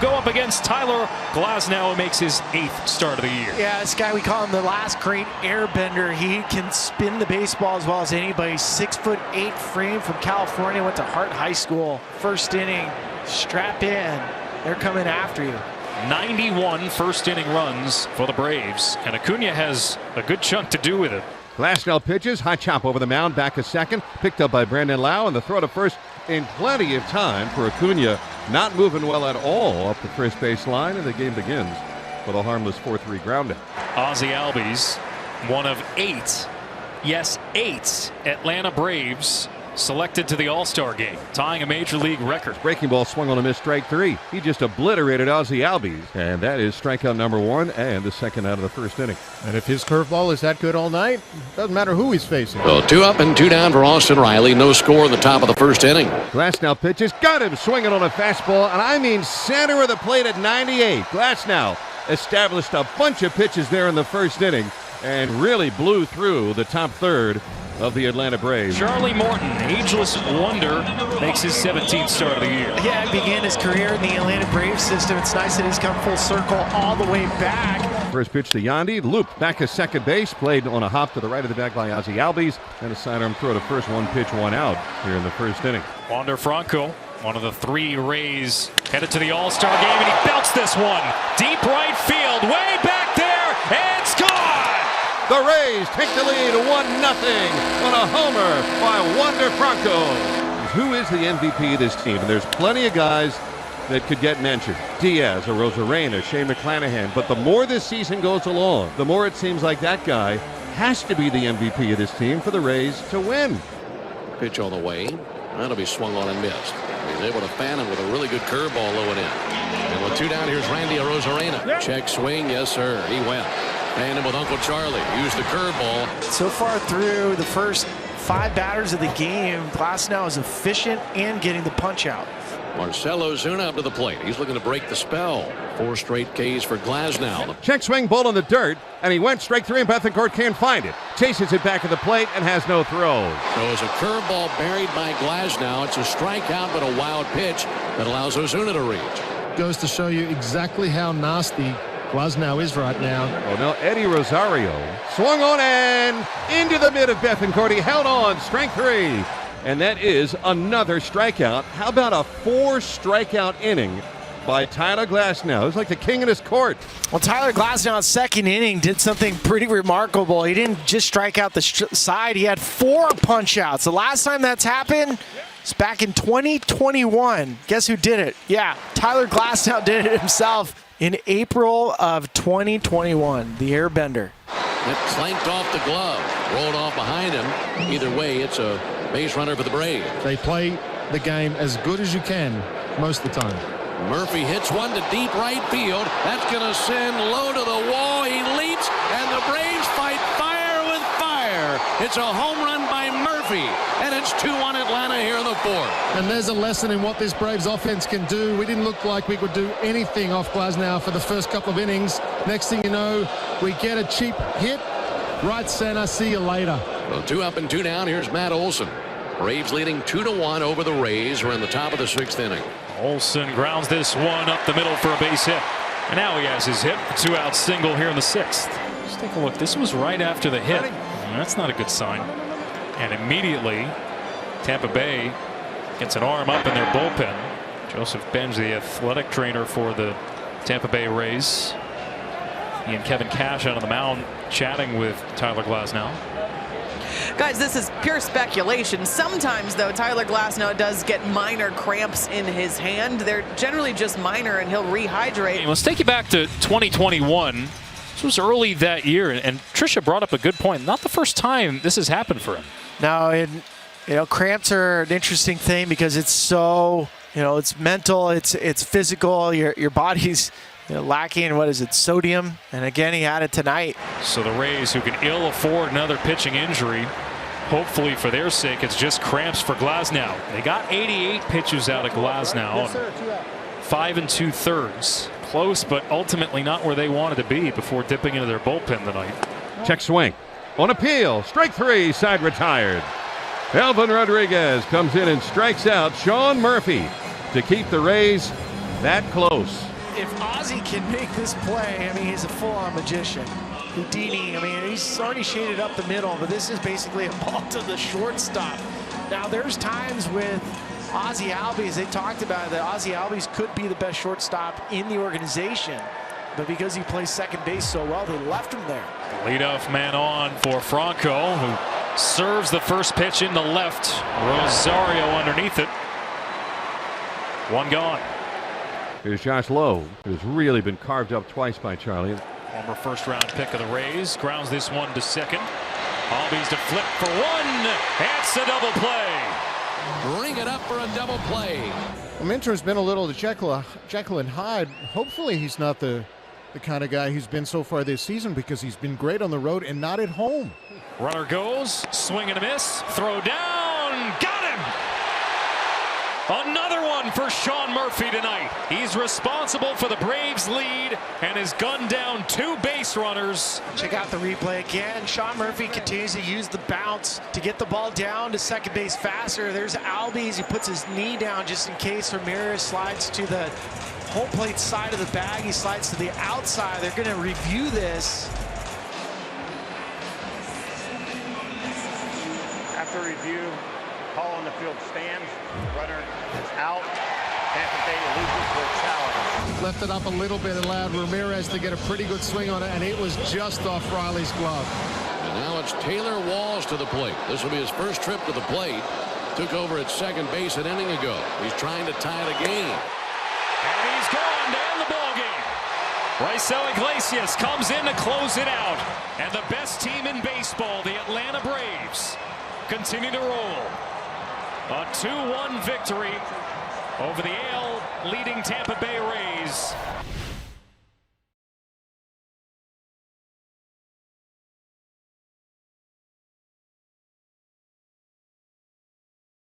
go up against Tyler Glasnow, who makes his 8th start of the year. Yeah, this guy, we call him the last great airbender. He can spin the baseball as well as anybody. 6'8" frame from California, went to Hart High School. First inning, strap in. They're coming after you. 91 first inning runs for the Braves, and Acuna has a good chunk to do with it. Glasnow pitches, high chop over the mound, back a second, picked up by Brandon Lau, and the throw to first in plenty of time for Acuna. Not moving well at all up the first base line, and the game begins with a harmless 4-3 groundout. Ozzie Albies, one of 8, yes 8 Atlanta Braves selected to the All-Star game, tying a major league record. Breaking ball swung on a missed strike 3. He just obliterated Ozzie Albies, and that is strikeout number 1 and the second out of the first inning. And if his curveball is that good all night, doesn't matter who he's facing. So 2 up and 2 down for Austin Riley. No score in the top of the first inning. Glasnow pitches, got him swinging on a fastball, and I mean center of the plate at 98. Glasnow established a bunch of pitches there in the first inning and really blew through the top third of the Atlanta Braves. Charlie Morton, ageless wonder, makes his 17th start of the year. Yeah, he began his career in the Atlanta Braves system. It's nice that he's come full circle all the way back. First pitch to Yandy, looped back to second base, played on a hop to the right of the bag by Ozzie Albies, and a sidearm throw to first, 1 pitch, 1 out here in the first inning. Wander Franco, one of the 3 Rays, headed to the All-Star game, and he belts this one. Deep right field, way back there, and it's gone! The Rays take the lead 1-0 on a homer by Wander Franco. Who is the MVP of this team? And there's plenty of guys that could get mentioned. Diaz, Arozarena, Shea McClanahan. But the more this season goes along, the more it seems like that guy has to be the MVP of this team for the Rays to win. Pitch on the way. That'll be swung on and missed. He's able to fan him with a really good curveball low and in. And with 2 down, here's Randy Arozarena. Check swing, yes sir, he went. And him with Uncle Charlie. Used the curveball. So far through the first 5 batters of the game, Glasnow is efficient and getting the punch out. Marcell Ozuna up to the plate. He's looking to break the spell. 4 straight Ks for Glasnow. Check swing, ball in the dirt, and he went strike 3, and Bethancourt can't find it. Chases it back at the plate and has no throws. So it's a curveball buried by Glasnow. It's a strikeout, but a wild pitch that allows Ozuna to reach. Goes to show you exactly how nasty Glasnow is right now. Oh, now Eddie Rosario swung on and into the mid of Bethancourt. He held on, strike 3. And that is another strikeout. How about a 4 strikeout inning by Tyler Glasnow? He's like the king in his court. Well, Tyler Glasnow's second inning did something pretty remarkable. He didn't just strike out the side. He had 4 punch outs. The last time that's happened is back in 2021. Guess who did it? Yeah, Tyler Glasnow did it himself in April of 2021, the airbender. It clanked off the glove, rolled off behind him. Either way, it's a base runner for the Braves. They play the game as good as you can most of the time. Murphy hits one to deep right field. That's going to send low to the wall. He leaps, and the Braves fight fire with fire. It's a home run by Murphy, and it's 2-1 Atlanta here in the 4th. And there's a lesson in what this Braves offense can do. We didn't look like we could do anything off Glasnow for the first couple of innings. Next thing you know, we get a cheap hit. Right center, see you later. Well, 2 up and 2 down. Here's Matt Olson. Braves leading 2-1 over the Rays. We're in the top of the 6th inning. Olson grounds this one up the middle for a base hit. And now he has his hit. 2-out single here in the 6th. Let's take a look. This was right after the hit. That's not a good sign. And immediately, Tampa Bay gets an arm up in their bullpen. Joseph Benj, the athletic trainer for the Tampa Bay Rays. He and Kevin Cash out on the mound chatting with Tyler Glasnow. Guys, this is pure speculation. Sometimes, though, Tyler Glasnow does get minor cramps in his hand. They're generally just minor, and he'll rehydrate. Hey, let's take you back to 2021. This was early that year, and Tricia brought up a good point. Not the first time this has happened for him. No, cramps are an interesting thing because it's so, it's mental, it's physical. Your body's lacking, what is it, sodium? And again, he had it tonight. So the Rays, who can ill afford another pitching injury, hopefully for their sake, it's just cramps for Glasnow. They got 88 pitches out of Glasnow. 5 2/3. Close, but ultimately not where they wanted to be before dipping into their bullpen tonight. Check swing. On appeal, strike 3, side retired. Elvin Rodriguez comes in and strikes out Sean Murphy to keep the Rays That close. If Ozzie can make this play, I mean, he's a full-on magician. Houdini, I mean, he's already shaded up the middle, but this is basically a ball to the shortstop. Now, there's times with Ozzie Albies, they talked about that Ozzie Albies could be the best shortstop in the organization, but because he plays second base so well, they left him there. Leadoff man on for Franco, who serves the first pitch in the left. Rosario underneath it. One gone. Here's Josh Lowe, who's really been carved up twice by Charlie. Former first-round pick of the Rays grounds this one to second. Albies to flip for one. That's a double play. Bring it up for a double play. Well, Minter's been a little to Jekyll and Hyde. Hopefully he's not the kind of guy he's been so far this season, because he's been great on the road and not at home. Runner goes, swing and a miss, throw down, got him! Another one for Sean Murphy tonight. He's responsible for the Braves' lead and has gunned down 2 base runners. Check out the replay again. Sean Murphy continues to use the bounce to get the ball down to second base faster. There's Albies. He puts his knee down just in case Ramirez slides to the home plate side of the bag. He slides to the outside. They're going to review this. After review, call on the field stands. Runner is out. Tampa Bay loses their challenge. Left it up a little bit, allowed Ramirez to get a pretty good swing on it, and it was just off Riley's glove. And now it's Taylor Walls to the plate. This will be his first trip to the plate. Took over at second base an inning ago. He's trying to tie the game. And he's gone to end the ball game. Raisel Iglesias comes in to close it out. And the best team in baseball, the Atlanta Braves, continue to roll. A 2-1 victory over the AL leading Tampa Bay Rays.